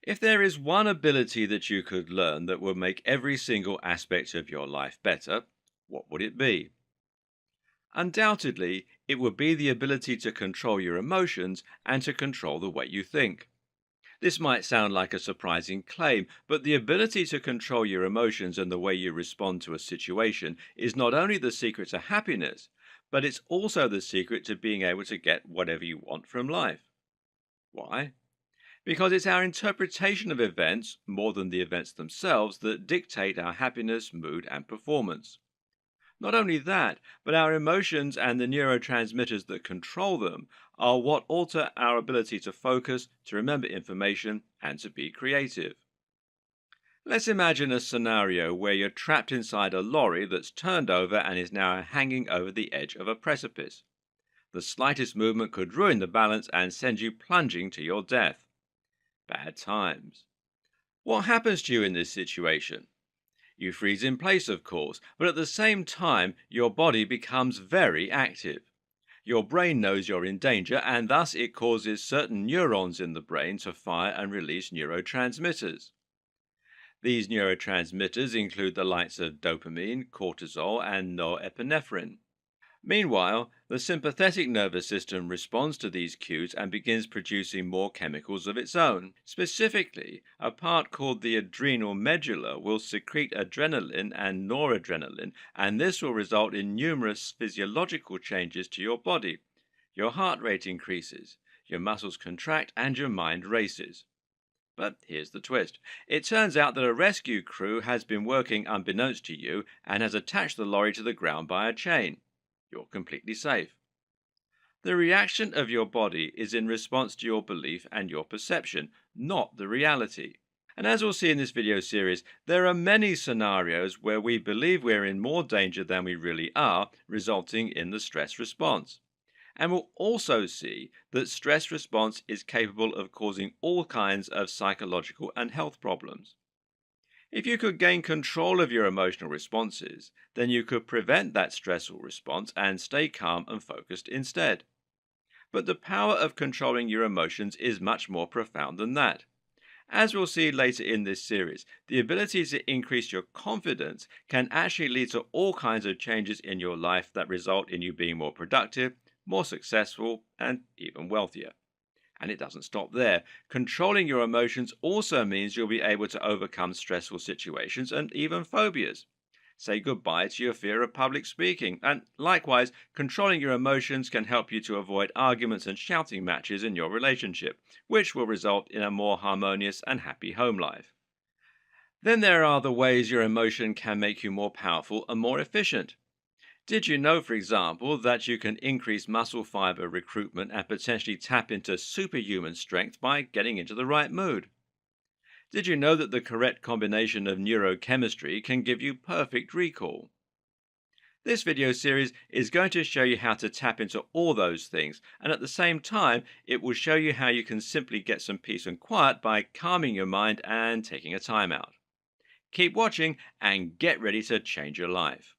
If there is one ability that you could learn that would make every single aspect of your life better, what would it be? Undoubtedly, it would be the ability to control your emotions and to control the way you think. This might sound like a surprising claim, but the ability to control your emotions and the way you respond to a situation is not only the secret to happiness, but it's also the secret to being able to get whatever you want from life. Why? Because it's our interpretation of events, more than the events themselves, that dictate our happiness, mood, and performance. Not only that, but our emotions and the neurotransmitters that control them are what alter our ability to focus, to remember information, and to be creative. Let's imagine a scenario where you're trapped inside a lorry that's turned over and is now hanging over the edge of a precipice. The slightest movement could ruin the balance and send you plunging to your death. Bad times. What happens to you in this situation? You freeze in place, of course, but at the same time, your body becomes very active. Your brain knows you're in danger, and thus it causes certain neurons in the brain to fire and release neurotransmitters. These neurotransmitters include the likes of dopamine, cortisol, and norepinephrine. Meanwhile, the sympathetic nervous system responds to these cues and begins producing more chemicals of its own. Specifically, a part called the adrenal medulla will secrete adrenaline and noradrenaline, and this will result in numerous physiological changes to your body. Your heart rate increases, your muscles contract, and your mind races. But here's the twist. It turns out that a rescue crew has been working unbeknownst to you and has attached the lorry to the ground by a chain. You're completely safe. The reaction of your body is in response to your belief and your perception, not the reality. And as we'll see in this video series, there are many scenarios where we believe we're in more danger than we really are, resulting in the stress response. And we'll also see that stress response is capable of causing all kinds of psychological and health problems. If you could gain control of your emotional responses, then you could prevent that stressful response and stay calm and focused instead. But the power of controlling your emotions is much more profound than that. As we'll see later in this series, the ability to increase your confidence can actually lead to all kinds of changes in your life that result in you being more productive, more successful, and even wealthier. And it doesn't stop there. Controlling your emotions also means you'll be able to overcome stressful situations and even phobias. Say goodbye to your fear of public speaking. And likewise, controlling your emotions can help you to avoid arguments and shouting matches in your relationship, which will result in a more harmonious and happy home life. Then there are the ways your emotion can make you more powerful and more efficient. Did you know, for example, that you can increase muscle fiber recruitment and potentially tap into superhuman strength by getting into the right mood? Did you know that the correct combination of neurochemistry can give you perfect recall? This video series is going to show you how to tap into all those things, and at the same time, it will show you how you can simply get some peace and quiet by calming your mind and taking a time out. Keep watching and get ready to change your life.